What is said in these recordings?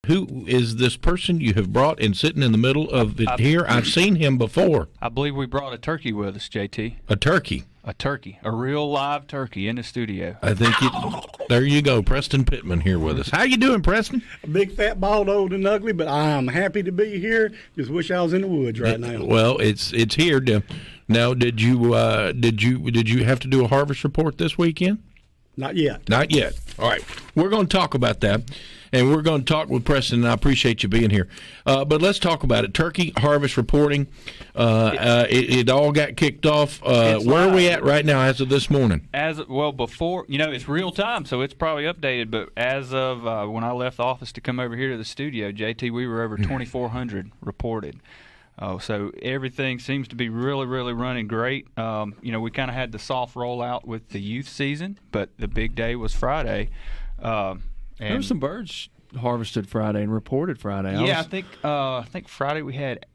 who is this person you have brought and sitting in the middle of it here? I've seen him before. I believe we brought a turkey with us, JT. A turkey. A turkey, a real live turkey in the studio. I think there you go, Preston Pittman here with us. How you doing, Preston? A big, fat, bald, old, and ugly, but I am happy to be here. Just wish I was in the woods right now. Well, it's here. Now, did you have to do a harvest report this weekend? Not yet. Not yet. All right, we're going to talk about that. And we're going to talk with Preston, and I appreciate you being here. But let's talk about it. Turkey harvest reporting. It all got kicked off. Where are we at right now as of this morning? Before, it's real time, so it's probably updated. But as of when I left the office to come over here to the studio, JT, we were over 2,400 reported. So everything seems to be really, really running great. We kind of had the soft rollout with the youth season, but the big day was Friday. There were some birds harvested Friday and reported Friday. I think Friday we had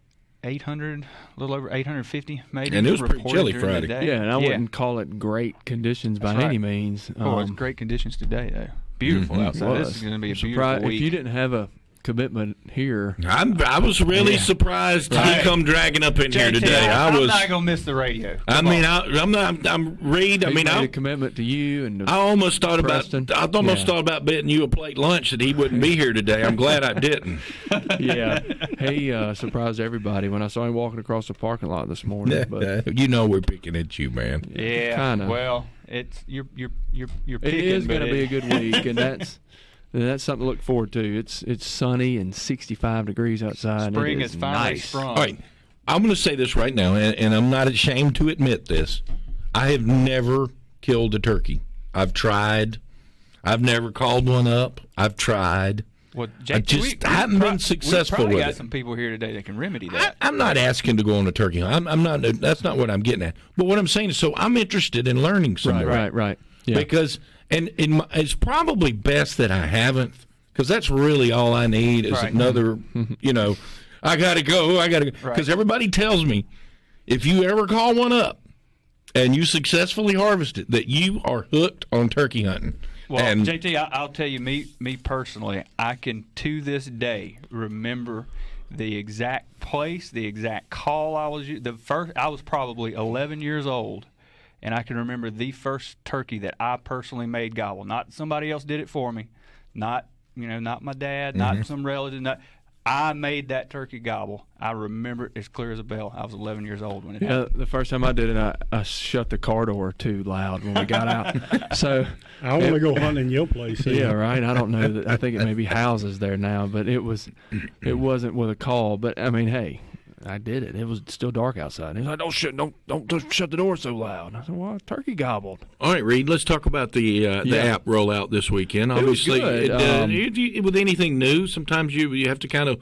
800, a little over 850 maybe. And it was pretty chilly Friday. Yeah, and I wouldn't call it great conditions by any means. It's great conditions today, though. Beautiful outside. This is going to be a beautiful week. If you didn't have a commitment here, I was really surprised he come dragging up in here today. I'm not gonna miss the radio. I'm not. I'm Reed. Made a commitment to you, and I almost thought about betting you a plate lunch that he wouldn't be here today. I'm glad I didn't. Yeah, he surprised everybody when I saw him walking across the parking lot this morning. But we're picking at you, man. Yeah, kind of. Well, it's you're picking. It is going to be a good week, and that's something to look forward to. It's sunny and 65 degrees outside. Spring is finally sprung. All right, I'm going to say this right now, and I'm not ashamed to admit this. I have never killed a turkey. I've tried. I've never called one up. I've tried. Well, I just haven't been successful with it. We got some people here today that can remedy that. I'm not asking to go on a turkey hunt. I'm not. That's not what I'm getting at. But what I'm saying is, so I'm interested in learning some more. Right. Yeah. Because it's probably best that I haven't, because that's really all I need is another. I got to go. Because everybody tells me, if you ever call one up and you successfully harvest it, that you are hooked on turkey hunting. Well, JT, I'll tell you, me personally, I can to this day remember the exact place, the exact call I was using. I was probably 11 years old, and I can remember the first turkey that I personally made gobble. Not somebody else did it for me, not my dad, not some relative. I made that turkey gobble. I remember it as clear as a bell. I was 11 years old when it happened. The first time I did it, I shut the car door too loud when we got out. So I want to go hunting in your place. Yeah, right. I don't know that. I think it may be houses there now, but it wasn't with a call. But I mean, hey, I did it. It was still dark outside. He's like, don't shut the door so loud. I said, well, turkey gobbled. All right, Reed, let's talk about the app rollout this weekend. Obviously, with anything new, sometimes you have to kind of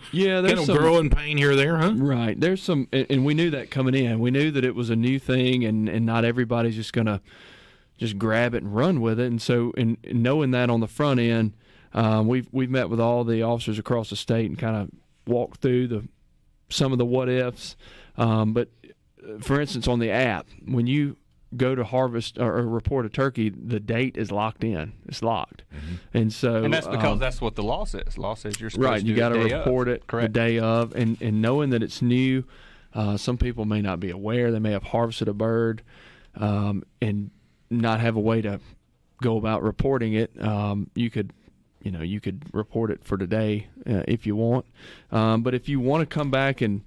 grow in pain here or there, huh? Right. There's some, and we knew that coming in. We knew that it was a new thing, and not everybody's just going to just grab it and run with it. And so, in knowing that on the front end, we've met with all the officers across the state and kind of walked through some of the what ifs. But for instance, on the app, when you go to harvest or report a turkey, the date is locked in. It's locked. And that's because that's what the law says. The law says you're supposed to you got to report it the day of. And knowing that it's new, some people may not be aware. They may have harvested a bird and not have a way to go about reporting it. You could report it for today if you want. But if you want to come back and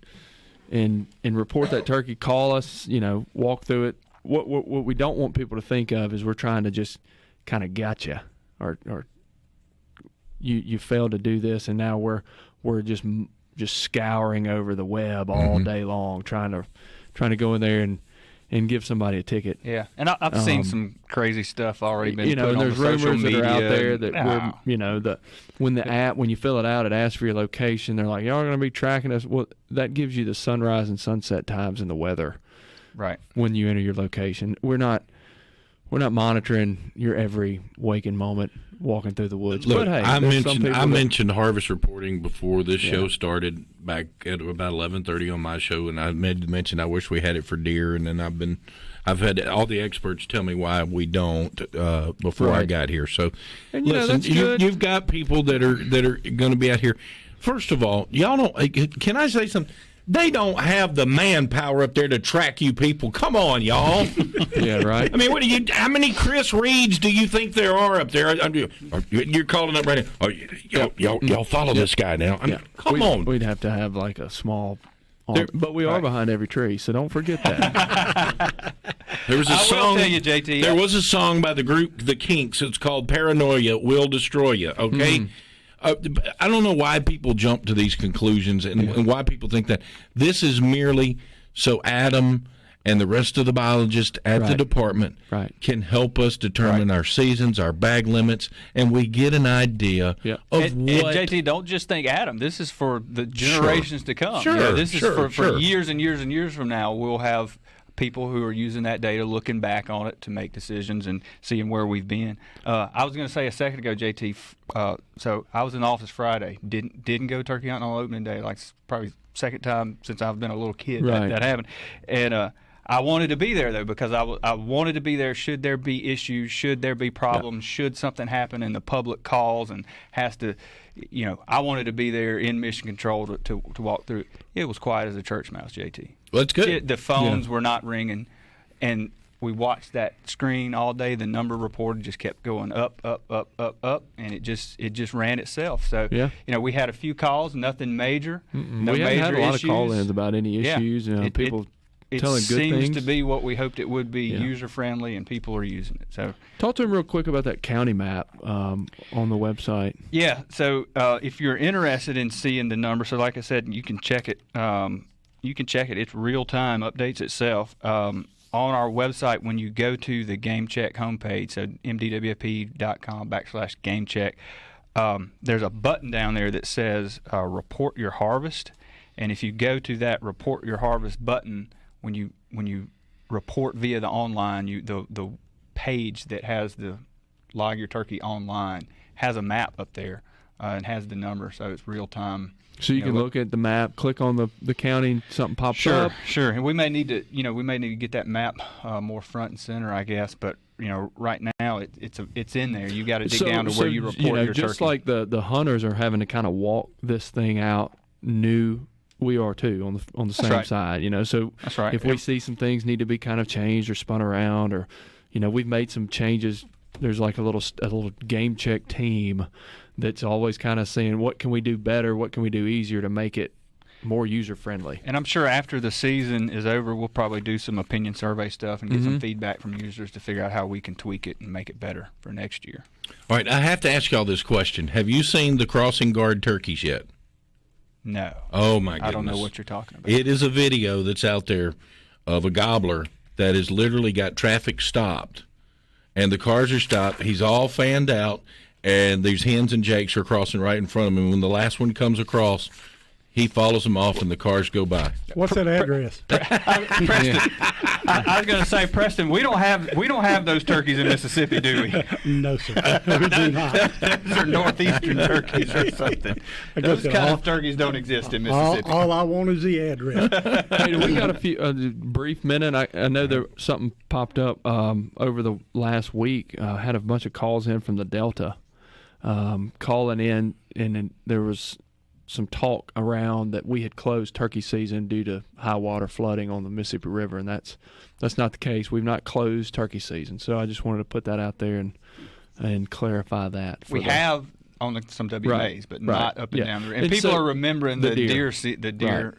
report that turkey, call us, walk through it. What we don't want people to think of is we're trying to just kind of gotcha or you failed to do this, and now we're just scouring over the web all day long trying to go in there and give somebody a ticket. Yeah, and I've seen some crazy stuff already been put on there's the social rumors media. that are out there that when you fill it out, it asks for your location. They're like, y'all are going to be tracking us. Well, that gives you the sunrise and sunset times and the weather. Right. When you enter your location, we're not monitoring your every waking moment walking through the woods. Look, but hey, I mentioned harvest reporting before this show started back at about 11:30 on my show, and I mentioned I wish we had it for deer, and then I've had all the experts tell me why we don't before I got here. So, And, listen, that's good. you've got people that are going to be out here. First of all, y'all don't. Can I say something? They don't have the manpower up there to track you people. Come on, y'all. Yeah, right. I mean, how many Chris Reeds do you think there are up there? You're calling up right now. Oh, y'all follow this guy now. Come on. We'd have to have like a small arm. But we are behind every tree, so don't forget that. There was a song. I will tell you, JT. There was a song by the group The Kinks. It's called "Paranoia Will Destroy You." Okay. I don't know why people jump to these conclusions and why people think that this is merely so Adam and the rest of the biologists at the department can help us determine our seasons, our bag limits, and we get an idea of what. And JT, don't just think Adam. This is for the generations to come. Sure, this is for years and years and years from now. We'll have people who are using that data, looking back on it to make decisions and seeing where we've been. I was going to say a second ago, JT. So I was in the office Friday. Didn't go turkey hunting on opening day. Like probably second time since I've been a little kid that happened. And I wanted to be there though because I wanted to be there. Should there be issues? Should there be problems? Should something happen and the public calls and has to, I wanted to be there in mission control to walk through. It was quiet as a church mouse, JT. Well, that's good. The phones were not ringing, and we watched that screen all day. The number reported just kept going up, and it just ran itself. So, we had a few calls, nothing major. No we haven't major had a lot issues. of call-ins about any issues. People telling good things. It seems to be what we hoped it would be, user-friendly, and people are using it. So, talk to them real quick about that county map on the website. Yeah, so if you're interested in seeing the number, so like I said, you can check it. It's real time, updates itself. On our website, when you go to the Game Check homepage, so mdwfp.com/Game Check, there's a button down there that says Report Your Harvest. And if you go to that Report Your Harvest button, when you report via the online, the page that has the Log Your Turkey Online has a map up there and has the number, so it's real time. So you can look at the map, click on the county, something pops up. Sure. And we may need to, get that map more front and center, I guess. But right now it's in there. You got to dig down to where you report your just turkey. Like the hunters are having to kind of walk this thing out new. We are too on the same side. So that's right. If we see some things need to be kind of changed or spun around, or we've made some changes. There's like a little Game Check team that's always kind of saying, what can we do better? What can we do easier to make it more user-friendly? And I'm sure after the season is over, we'll probably do some opinion survey stuff and get some feedback from users to figure out how we can tweak it and make it better for next year. All right, I have to ask y'all this question. Have you seen the crossing guard turkeys yet? No. Oh, my goodness. I don't know what you're talking about. It is a video that's out there of a gobbler that has literally got traffic stopped, and the cars are stopped. He's all fanned out. And these hens and jakes are crossing right in front of him. When the last one comes across, he follows them off, and the cars go by. What's that address? Preston. I was going to say, Preston, we don't have those turkeys in Mississippi, do we? No, sir. We do not. Those are northeastern turkeys or something. Those kind of turkeys don't exist in Mississippi. All I want is the address. Hey, we got a brief minute. I know there something popped up over the last week. Had a bunch of calls in from the Delta. Calling in, and then there was some talk around that we had closed turkey season due to high water flooding on the Mississippi River, and that's not the case. We've not closed turkey season, so I just wanted to put that out there and clarify that. We have on some WMAs, but not up and down the river. And people are remembering the deer season closure.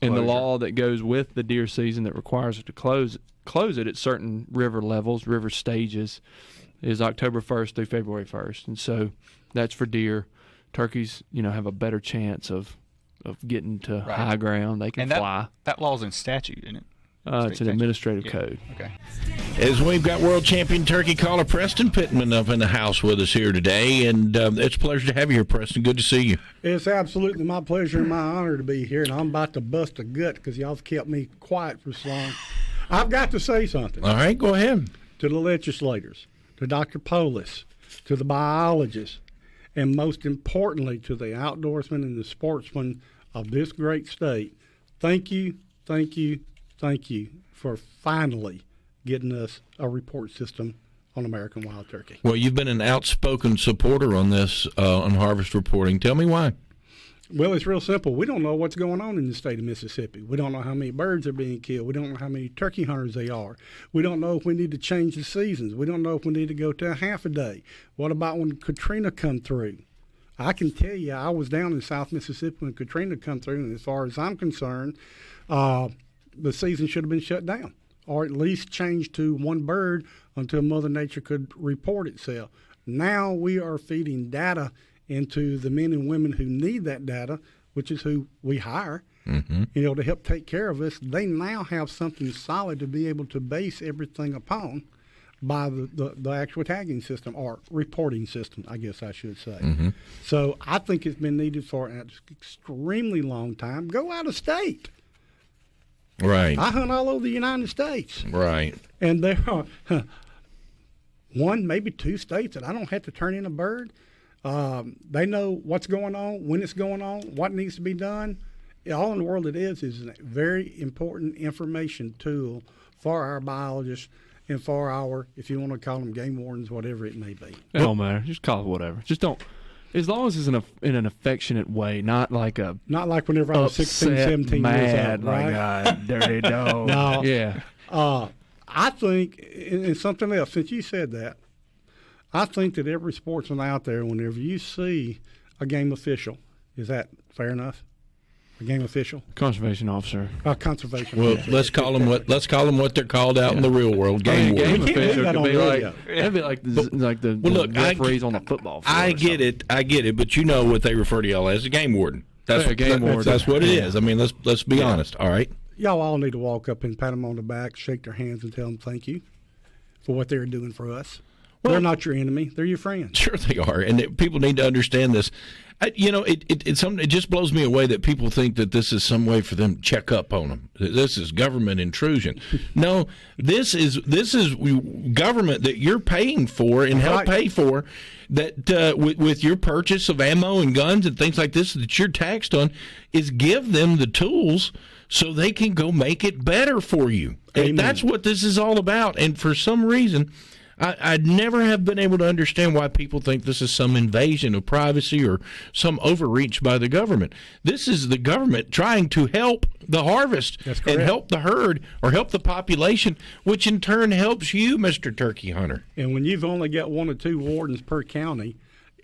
And the law that goes with the deer season that requires it to close it at certain river levels, river stages, is October 1st through February 1st. And so that's for deer. Turkeys, have a better chance of getting to high ground. They can fly. That law's in statute, isn't it? It's an administrative code. Okay. As we've got world champion turkey caller Preston Pittman up in the house with us here today, and it's a pleasure to have you here, Preston. Good to see you. It's absolutely my pleasure and my honor to be here, and I'm about to bust a gut because y'all have kept me quiet for so long. I've got to say something. All right, go ahead. To the legislators, to Dr. Polis, to the biologists, and most importantly to the outdoorsmen and the sportsmen of this great state, thank you for finally getting us a report system on American wild turkey. Well, you've been an outspoken supporter on this, on harvest reporting. Tell me why. Well, it's real simple. We don't know what's going on in the state of Mississippi. We don't know how many birds are being killed. We don't know how many turkey hunters they are. We don't know if we need to change the seasons. We don't know if we need to go to a half a day. What about when Katrina come through? I can tell you, I was down in South Mississippi when Katrina come through, and as far as I'm concerned, the season should have been shut down, or at least changed to one bird until Mother Nature could report itself. Now we are feeding data into the men and women who need that data, which is who we hire, to help take care of us. They now have something solid to be able to base everything upon by the actual tagging system, or reporting system, I guess I should say. So I think it's been needed for an extremely long time. Go out of state. Right. I hunt all over the United States. Right. And there are one, maybe two states that I don't have to turn in a bird. They know what's going on, when it's going on, what needs to be done. All in the world it is a very important information tool for our biologists and for our, if you want to call them game wardens, whatever it may be. It don't matter. Just call it whatever. Just don't. As long as it's in an affectionate way, not like whenever I was 16, 17 mad, years old, right? like dirty dog. No. Yeah. I think, and something else, since you said that, I think that every sportsman out there, whenever you see a game official, is that fair enough? A game official, Conservation officer, conservation. Well, officer. let's call them what they're called out in the real world. Game game warden. official that could on be radio. that'd be like the look, referees on the football field. I get it, but you know what they refer to y'all as a game warden. That's Yeah, game warden. That's what it is. I mean, let's be honest. All right. Y'all all need to walk up and pat them on the back, shake their hands, and tell them thank you for what they're doing for us. Well, they're not your enemy; they're your friends. Sure, they are, and people need to understand this. It just blows me away that people think that this is some way for them to check up on them. This is government intrusion. No, this is government that you're paying for and help pay for. That with your purchase of ammo and guns and things like this that you're taxed on, is give them the tools so they can go make it better for you. Amen. And that's what this is all about. And for some reason, I never have been able to understand why people think this is some invasion of privacy or some overreach by the government. This is the government trying to help the harvest and help the herd or help the population, which in turn helps you, Mr. Turkey Hunter. And when you've only got 1 or 2 wardens per county,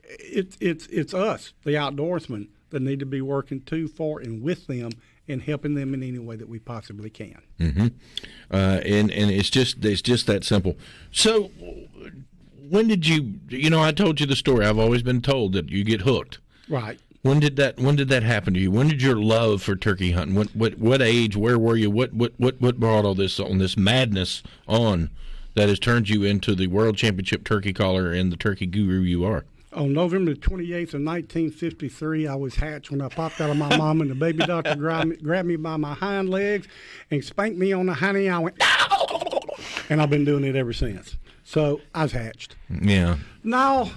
it's us, the outdoorsmen, that need to be working to, for, and with them, and helping them in any way that we possibly can. And it's just that simple. So when did I told you the story. I've always been told that you get hooked. Right. When did that happen to you? When did your love for turkey hunting? What age? Where were you? What brought all this on, this madness on, that has turned you into the world championship turkey caller and the turkey guru you are? On November 28th of 1953, I was hatched when I popped out of my mom, and the baby doctor grabbed me by my hind legs and spanked me on the hiney. I went, and I've been doing it ever since. So I was hatched. Yeah. Now,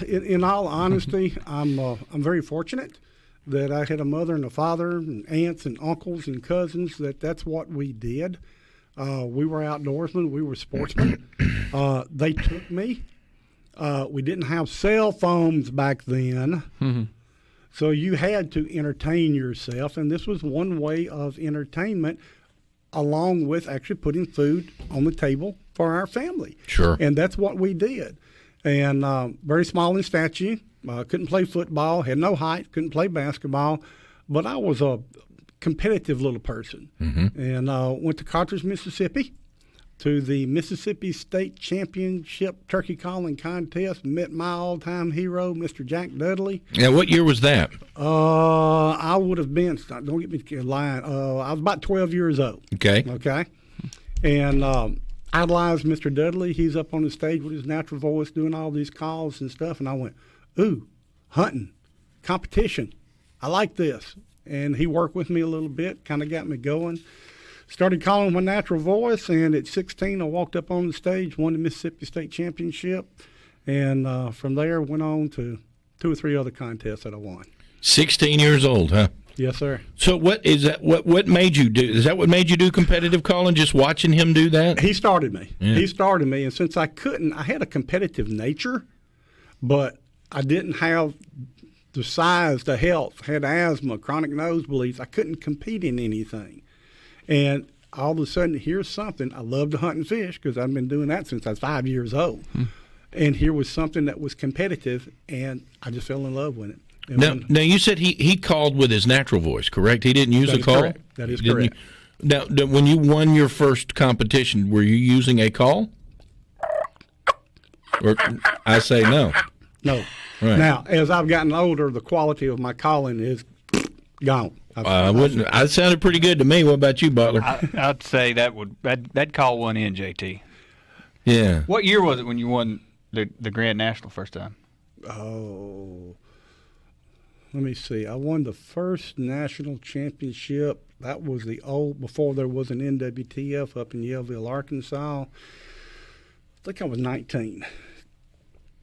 in all honesty, I'm very fortunate that I had a mother and a father and aunts and uncles and cousins that's what we did. We were outdoorsmen. We were sportsmen. They took me. We didn't have cell phones back then, so you had to entertain yourself, and this was one way of entertainment, along with actually putting food on the table for our family. Sure. And that's what we did. And very small in stature, couldn't play football, had no height, couldn't play basketball, but I was a competitive little person. And went to Carthage, Mississippi, to the Mississippi State Championship Turkey Calling Contest. Met my all-time hero, Mr. Jack Dudley. Yeah, what year was that? I would have been, don't get me lying, I was about 12 years old. Okay. And idolized Mr. Dudley. He's up on the stage with his natural voice doing all these calls and stuff. And I went, ooh, hunting, competition. I like this. And he worked with me a little bit, kind of got me going. Started calling my natural voice, and at 16, I walked up on the stage, won the Mississippi State Championship, and from there went on to 2 or 3 other contests that I won. 16 years old, huh? Yes, sir. So what is that? What made you do? Is that what made you do competitive calling? Just watching him do that? He started me. Yeah. He started me, and since I had a competitive nature, but I didn't have the size, the health, had asthma, chronic nosebleeds. I couldn't compete in anything. And all of a sudden, here's something. I love to hunt and fish because I've been doing that since I was 5 years old. And here was something that was competitive, and I just fell in love with it. Now you said he called with his natural voice, correct? He didn't use a call? Correct. That is correct. Now, when you won your first competition, were you using a call? Or I say no. No. Right. Now, as I've gotten older, the quality of my calling is gone. That sounded pretty good to me. What about you, Butler? I'd say that'd call one in, JT. Yeah. What year was it when you won the Grand National first time? Oh, let me see. I won the first national championship. That was before there was an NWTF up in Yellville, Arkansas. I think I was 19.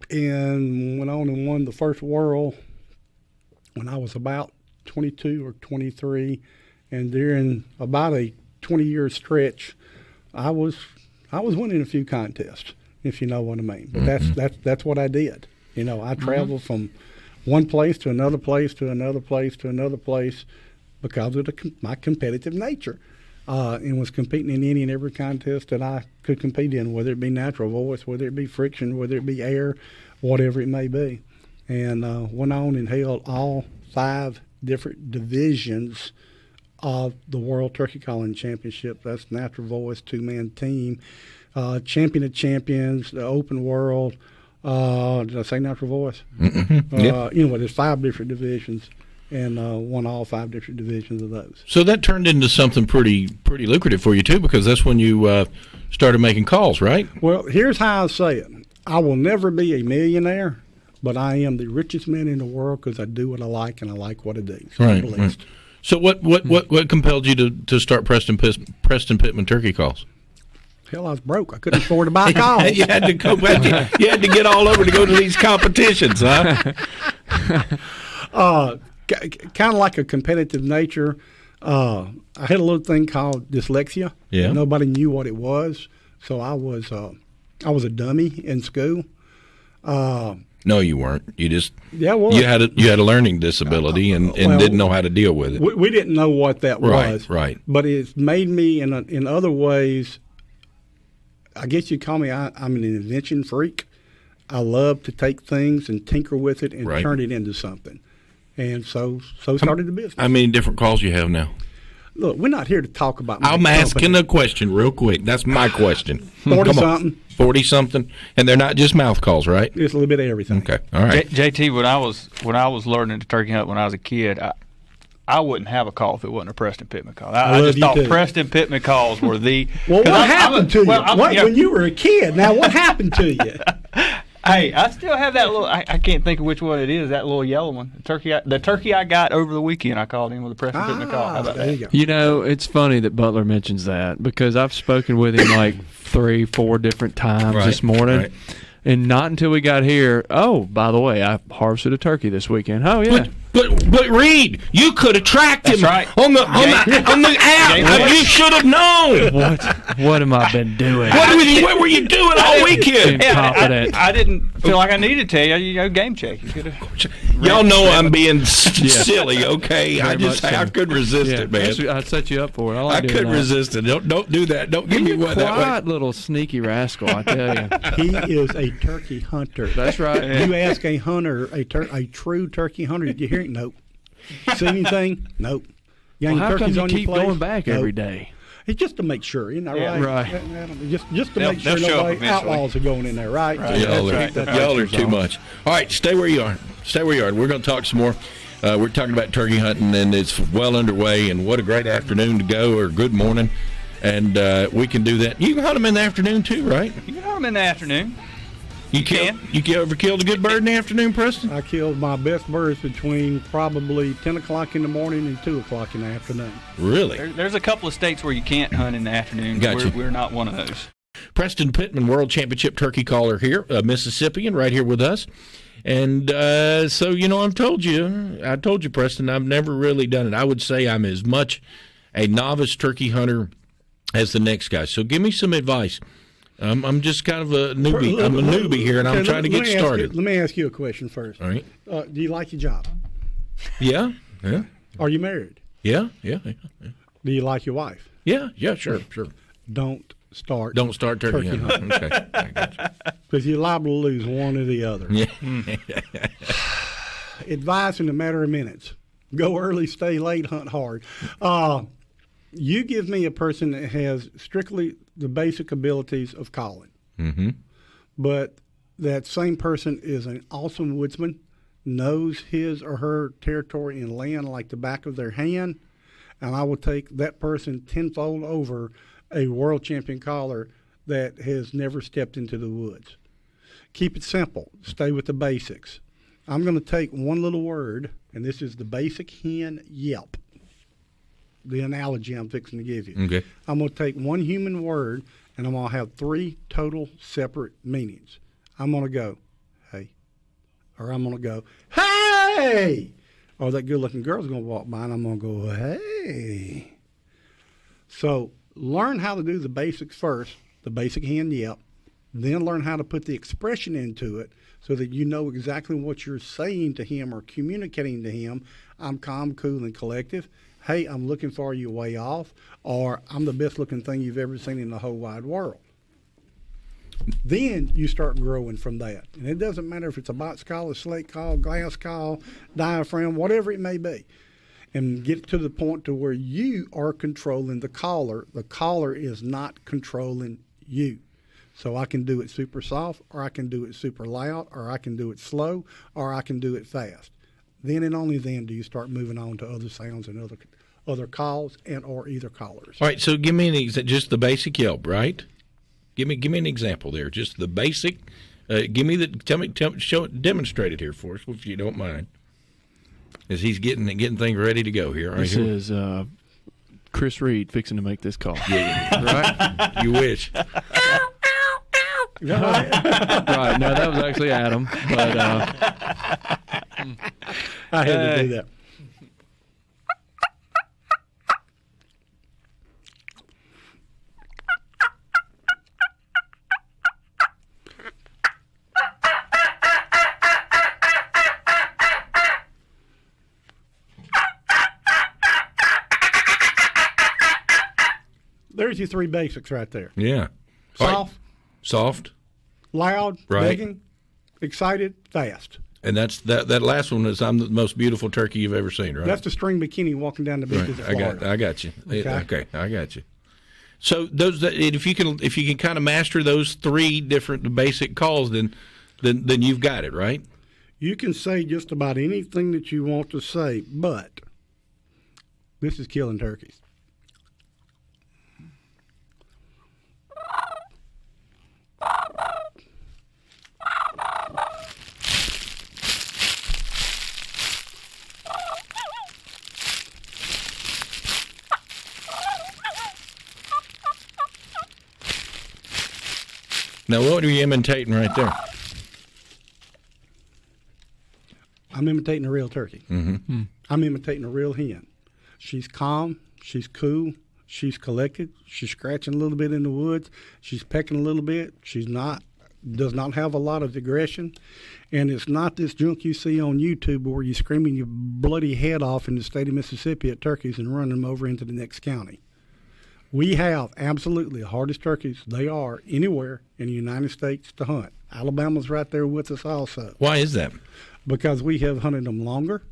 And went on and won the first world when I was about 22 or 23. And during about a 20-year stretch, I was winning a few contests, if you know what I mean. But that's what I did. You know, I traveled from one place to another place to another place to another place because of my competitive nature, and was competing in any and every contest that I could compete in, whether it be natural voice, whether it be friction, whether it be air, whatever it may be. And went on and held all 5 different divisions of the World Turkey Calling Championship. That's natural voice, 2-man team, champion of champions, the open world. Did I say natural voice? Yep. There's 5 different divisions, and won all 5 different divisions of those. So that turned into something pretty lucrative for you too, because that's when you started making calls, right? Well, here's how I say it: I will never be a millionaire, but I am the richest man in the world because I do what I like and I like what I do. So I'm blessed. Right. So what compelled you to start Preston Pittman Turkey Calls? Hell, I was broke. I couldn't afford to buy calls. You had to go back. You had to get all over to go to these competitions, huh? Kind of like a competitive nature. I had a little thing called dyslexia. Yeah. Nobody knew what it was, so I was a dummy in school. No, you weren't. You just well, you had a learning disability and didn't know how to deal with it. We didn't know what that was. Right. But it's made me in other ways. I guess you call me. I'm an invention freak. I love to take things and tinker with it and turn it into something. And so started the business. How many different calls you have now? Look, we're not here to talk about my I'm asking company. a question real quick. That's my question. 40-something. 40-something. And they're not just mouth calls, right? It's a little bit of everything. Okay. All right. JT, when I was learning to turkey hunt when I was a kid, I wouldn't have a call if it wasn't a Preston Pittman call. I just thought Preston Pittman calls were the. Well, what happened to you? When you were a kid? Now, what happened to you? Hey, I still have that little. I can't think of which one it is. That little yellow one. The turkey I got over the weekend. I called him with a Preston Pittman call. How about that? You know, it's funny that Butler mentions that because I've spoken with him like 3-4 different times this morning. Right. And not until we got here. Oh, by the way, I harvested a turkey this weekend. Oh yeah. But Reed, you could have tracked him on the app. You should have known. What am I been doing? What were you doing all weekend? Incompetent. I didn't feel like I needed to tell you. Game check. Y'all know I'm being silly, okay? I couldn't resist it, man. I'd set you up for it. I couldn't resist it. Don't do that. Don't give me one that way. Quiet little sneaky rascal, I tell you. He is a turkey hunter. That's right. You ask a hunter, a true turkey hunter, did you hear it? Nope. See anything? Nope. Well, how come you keep going back every day? It's just to make sure, isn't that right? Just to make sure nobody outlaws are going in there, right? Y'all are too much. All right, stay where you are. We're going to talk some more. We're talking about turkey hunting, and it's well underway. And what a great afternoon to go, or good morning. And we can do that. You can hunt them in the afternoon too, right? You can hunt them in the afternoon. You ever killed a good bird in the afternoon, Preston? I killed my best birds between probably 10 o'clock in the morning and 2 o'clock in the afternoon. Really? There's a couple of states where you can't hunt in the afternoon. Gotcha. We're not one of those. Preston Pittman, World Championship Turkey Caller here, a Mississippian, right here with us. And so, I told you, Preston, I've never really done it. I would say I'm as much a novice turkey hunter as the next guy. So give me some advice. I'm just kind of a newbie. I'm a newbie here, and I'm trying to get started. Let me ask you a question first. All right. Do you like your job? Yeah. Are you married? Yeah. Do you like your wife? Yeah, sure. Don't start turkey hunting. Okay, I got you. Because you're liable to lose one or the other. Yeah. Advice in a matter of minutes. Go early, stay late, hunt hard. You give me a person that has strictly the basic abilities of calling. Mm-hmm. But that same person is an awesome woodsman, knows his or her territory and land like the back of their hand, and I will take that person tenfold over a world champion caller that has never stepped into the woods. Keep it simple. Stay with the basics. I'm going to take one little word, and this is the basic hen yelp, the analogy I'm fixing to give you. Okay. I'm going to take one human word, and I'm going to have three total separate meanings. I'm going to go, hey, or I'm going to go, hey, or that good-looking girl's going to walk by, and I'm going to go, hey. So learn how to do the basics first, the basic hen yelp, then learn how to put the expression into it so that you know exactly what you're saying to him or communicating to him. I'm calm, cool, and collective. Hey, I'm looking for you way off, or I'm the best looking thing you've ever seen in the whole wide world. Then you start growing from that. And it doesn't matter if it's a box call, a slate call, glass call, diaphragm, whatever it may be. And get to the point to where you are controlling the caller. The caller is not controlling you. So I can do it super soft, or I can do it super loud, or I can do it slow, or I can do it fast. Then and only then do you start moving on to other sounds and other calls and or either callers. All right, so give me just the basic yelp, right? Give me an example there, just the basic. Demonstrate it here for us, if you don't mind. As he's getting things ready to go here. Right this here. Is Chris Reed fixing to make this call. Yeah, right. You wish. Right. No, that was actually Adam. But I had to do that. There's your three basics right there. Yeah. Soft, loud, right. begging, excited, fast. And that's that last one is I'm the most beautiful turkey you've ever seen, right? That's the string bikini walking down the beaches of Florida. I got you. Okay, I got you. So if you can kind of master those three different basic calls, then you've got it, right? You can say just about anything that you want to say, but this is killing turkeys. Now, what are you imitating right there? I'm imitating a real turkey. Mm-hmm. I'm imitating a real hen. She's calm. She's cool. She's collected. She's scratching a little bit in the woods. She's pecking a little bit. Does not have a lot of aggression. And it's not this junk you see on YouTube where you're screaming your bloody head off in the state of Mississippi at turkeys and running them over into the next county. We have absolutely the hardest turkeys they are anywhere in the United States to hunt. Alabama's right there with us also. Why is that? Because we have hunted them longer.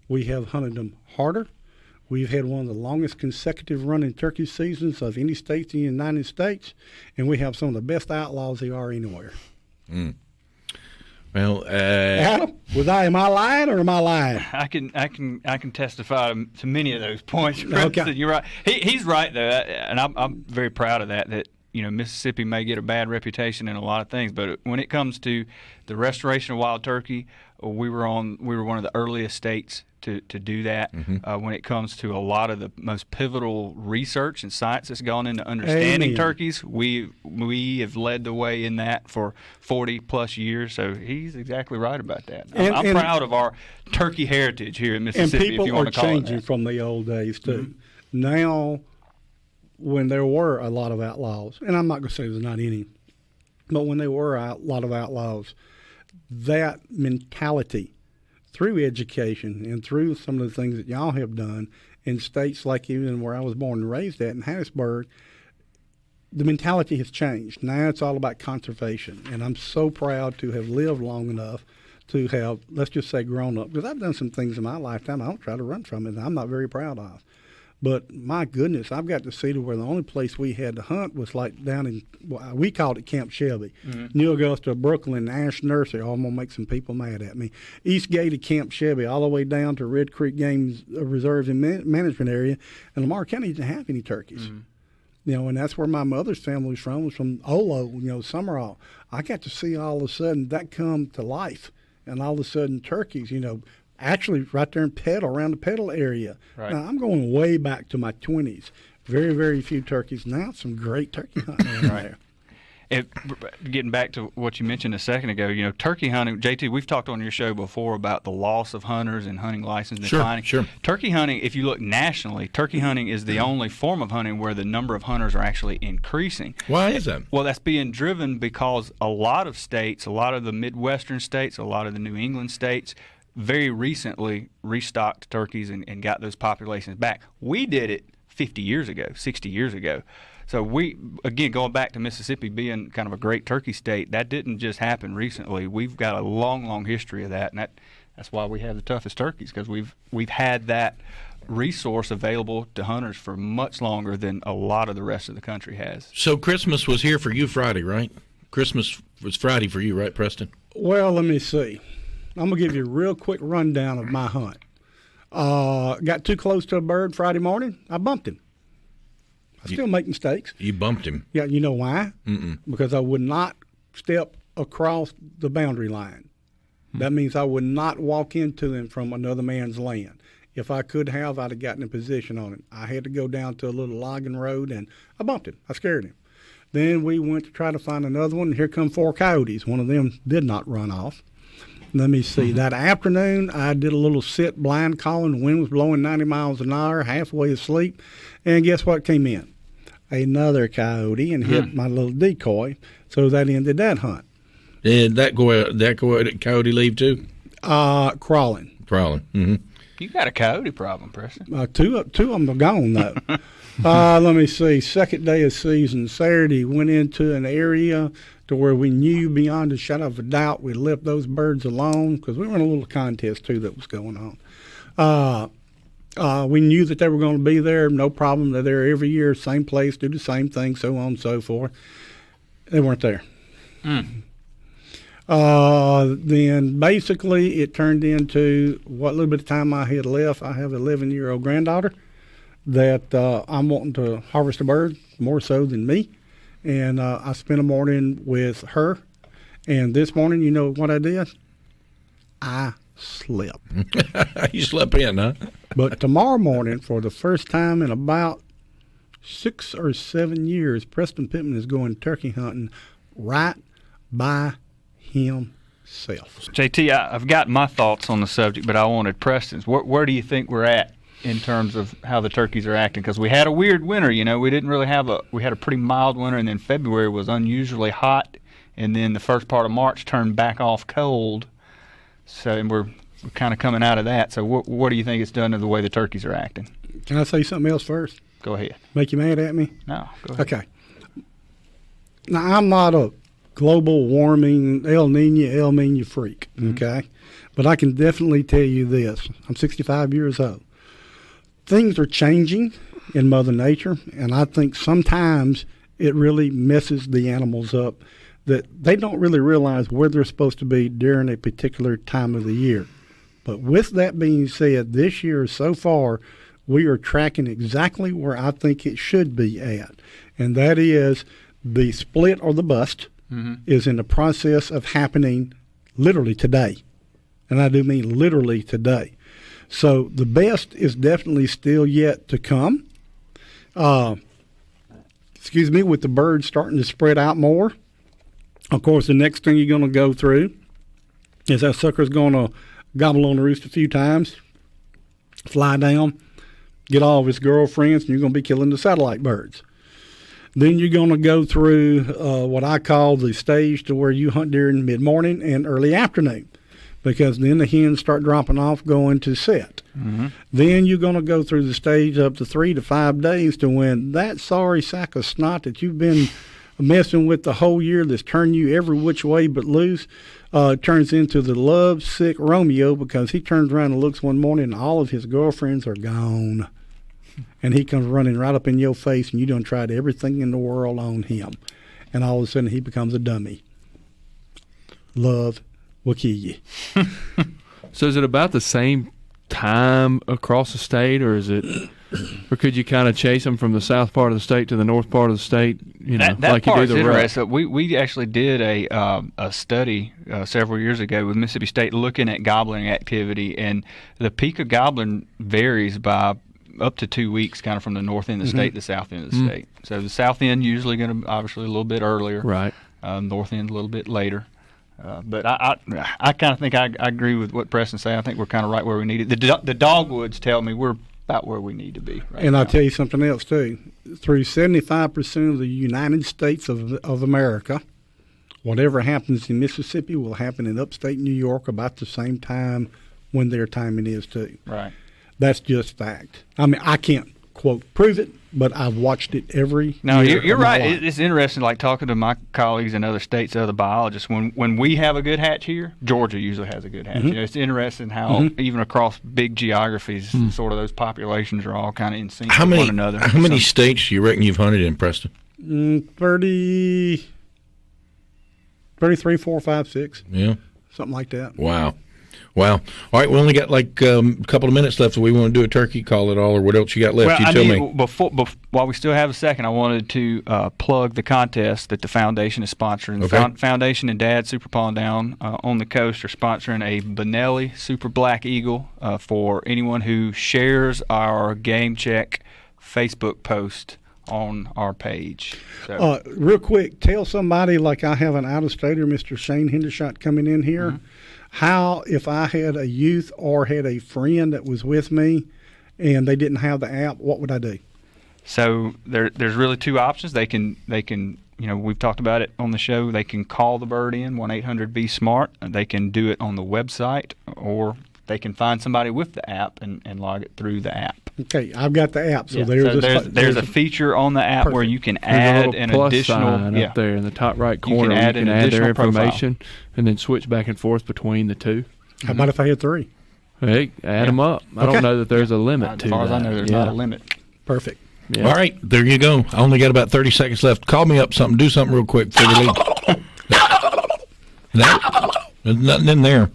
We have hunted them harder. We've had one of the longest consecutive running turkey seasons of any state in the United States, and we have some of the best outlaws they are anywhere. Mm. Well, Adam, am I lying or am I lying? I can testify to many of those points. Okay. You're right. He's right though, and I'm very proud of that. That Mississippi may get a bad reputation in a lot of things, but when it comes to the restoration of wild turkey, We were one of the earliest states to do that. When it comes to a lot of the most pivotal research and science that's gone into understanding turkeys, we have led the way in that for 40 plus years. So he's exactly right about that. I'm proud of our turkey heritage here in Mississippi. And people if you want are to call changing it that. from the old days too. Now, when there were a lot of outlaws, and I'm not going to say there's not any, but when there were a lot of outlaws, that mentality through education and through some of the things that y'all have done in states like even where I was born and raised at in Harrisburg, the mentality has changed. Now it's all about conservation, and I'm so proud to have lived long enough to have, let's just say, grown up, because I've done some things in my lifetime I don't try to run from it, and I'm not very proud of. But my goodness, I've got to see to where the only place we had to hunt was like down in, we called it Camp Shelby, New Augusta, Brooklyn, Ash Nursery. Oh, I'm going to make some people mad at me. East Gate of Camp Shelby, all the way down to Red Creek Game Reserves and Management Area. And Lamar County didn't have any turkeys. You know, and that's where my mother's family was from Olo, Summerall. I got to see all of a sudden that come to life. And all of a sudden turkeys, actually right there in Petal, around the Petal area. Right. Now, I'm going way back to my 20s. Very, very few turkeys. Now, some great turkey hunting in there. Getting back to what you mentioned a second ago, turkey hunting, JT, we've talked on your show before about the loss of hunters and hunting license declining. Sure. Turkey hunting, if you look nationally, turkey hunting is the only form of hunting where the number of hunters are actually increasing. Why is that? Well, that's being driven because a lot of states, a lot of the Midwestern states, a lot of the New England states, very recently restocked turkeys and got those populations back. We did it 50 years ago, 60 years ago. So we, again, going back to Mississippi being kind of a great turkey state, that didn't just happen recently. We've got a long, long history of that, and that's why we have the toughest turkeys, because we've had that resource available to hunters for much longer than a lot of the rest of the country has. So Christmas was here for you Friday, right? Christmas was Friday for you, right, Preston? Well, let me see. I'm going to give you a real quick rundown of my hunt. Got too close to a bird Friday morning. I bumped him. I still make mistakes. You bumped him. Yeah, you know why? Because I would not step across the boundary line. That means I would not walk into him from another man's land. If I could have, I'd have gotten a position on him. I had to go down to a little logging road, and I bumped him. I scared him. Then we went to try to find another one, and here come 4 coyotes. One of them did not run off. Let me see. That afternoon, I did a little sit blind calling. The wind was blowing 90 miles an hour, halfway asleep. And guess what came in? Another coyote and hit my little decoy. So that ended that hunt. Did that coyote leave too? Crawling. Mm-hmm. You got a coyote problem, Preston. Two of them are gone, though. Let me see. Second day of season, Saturday, went into an area to where we knew beyond a shadow of a doubt we'd left those birds alone, because we were in a little contest, too, that was going on. We knew that they were going to be there, no problem. They're there every year, same place, do the same thing, so on and so forth. They weren't there. Then basically it turned into what little bit of time I had left. I have an 11-year-old granddaughter that I'm wanting to harvest a bird, more so than me. And I spent a morning with her. And this morning, you know what I did? I slept. You slept in, huh? But tomorrow morning, for the first time in about 6 or 7 years, Preston Pittman is going turkey hunting right by himself. JT, I've got my thoughts on the subject, but I wanted Preston's. Where do you think we're at in terms of how the turkeys are acting? Because we had a weird winter, we didn't really we had a pretty mild winter, and then February was unusually hot, and then the first part of March turned back off cold. So and we're kind of coming out of that. So what do you think it's done to the way the turkeys are acting? Can I say something else first? Go ahead. Make you mad at me? No, go ahead. Okay. Now, I'm not a global warming, El Nino freak, okay? But I can definitely tell you this. I'm 65 years old. Things are changing in Mother Nature, and I think sometimes it really messes the animals up, that they don't really realize where they're supposed to be during a particular time of the year. But with that being said, this year so far, we are tracking exactly where I think it should be at, and that is the split or the bust is in the process of happening literally today. and I do mean literally today. So the best is definitely still yet to come. With the birds starting to spread out more. Of course, the next thing you're going to go through is that sucker's going to gobble on the roost a few times, fly down, get all of his girlfriends, and you're going to be killing the satellite birds. Then you're going to go through what I call the stage to where you hunt during mid-morning and early afternoon, because then the hens start dropping off going to set. Mm-hmm. Then you're going to go through the stage up to 3 to 5 days to when that sorry sack of snot that you've been messing with the whole year that's turned you every which way but loose turns into the love-sick Romeo, because he turns around and looks one morning and all of his girlfriends are gone. And he comes running right up in your face, and you done tried everything in the world on him. And all of a sudden he becomes a dummy. Love will kill you. So is it about the same time across the state, or could you kind of chase them from the south part of the state to the north part of the state? That like you do the rest. We actually did a study several years ago with Mississippi State looking at gobbling activity, and the peak of gobbling varies by up to 2 weeks, kind of from the north end of the state to the south end of the state. So the south end usually going to obviously a little bit earlier, right? North end a little bit later. But I kind of think I agree with what Preston said. I think we're kind of right where we need it. The dogwoods tell me we're about where we need to be right and now. I'll tell you something else, too. Through 75% of the United States of America, whatever happens in Mississippi will happen in upstate New York about the same time when their timing is, too. Right. That's just fact. I mean, I can't, quote, prove it, but I've watched it every year. You're right. It's interesting, like talking to my colleagues in other states, other biologists. When we have a good hatch here, Georgia usually has a good hatch. It's interesting how even across big geographies, sort of those populations are all kind of in sync with one another. How many states do you reckon you've hunted in, Preston? 33, 4, 5, 6. Yeah. Something like that. Wow. All right, we only got like a couple of minutes left. So we want to do a turkey call at all, or what else you got left? Well, tell me. While we still have a second, I wanted to plug the contest that the foundation is sponsoring. Okay. The foundation and Dad Super Paw Down on the coast are sponsoring a Benelli Super Black Eagle for anyone who shares our Game Check Facebook post on our page. So. Real quick, tell somebody, like I have an out-of-stater, Mr. Shane Hendershot, coming in here. How, if I had a youth or had a friend that was with me and they didn't have the app, what would I do? So there's really two options. They can we've talked about it on the show. They can call the bird in 1-800-BE-SMART. They can do it on the website, or they can find somebody with the app and log it through the app. Okay, I've got the app. So there's a feature on the app where you can add an additional sign up there in the top right corner. You can add their information and then switch back and forth between the two. How about if I had 3? Hey, add them up. I don't know that there's a limit to that. As far as I know, there's not a limit. Perfect. Yeah. All right, there you go. I only got about 30 seconds left. Call me up something. Do something real quick before we leave. There's nothing in there.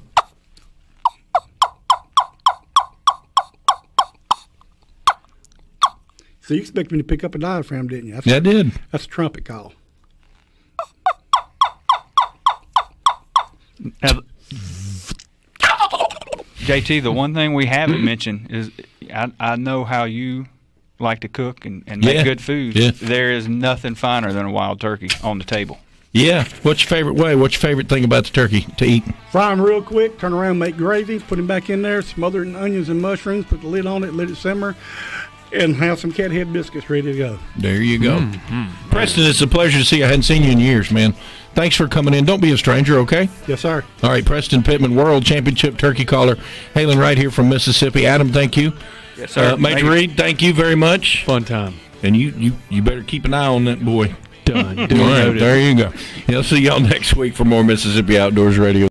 So you expect me to pick up a diaphragm, didn't you? I did. That's a trumpet call. Now, JT, the one thing we haven't mentioned is I know how you like to cook and make good food. Yeah. There is nothing finer than a wild turkey on the table. Yeah. What's your favorite way? What's your favorite thing about the turkey to eat? Fry him real quick, turn around, make gravy, put him back in there, smother it in onions and mushrooms, put the lid on it, let it simmer, and have some cat head biscuits ready to go. There you go. Preston, it's a pleasure to see you. I hadn't seen you in years, man. Thanks for coming in. Don't be a stranger, okay? Yes, sir. All right, Preston Pittman, World Championship Turkey Caller, hailing right here from Mississippi. Adam, thank you. Yes, sir. Major Reed, thank you very much. Fun time. And you better keep an eye on that boy. Done. All right, there you go. I'll see y'all next week for more Mississippi Outdoors Radio.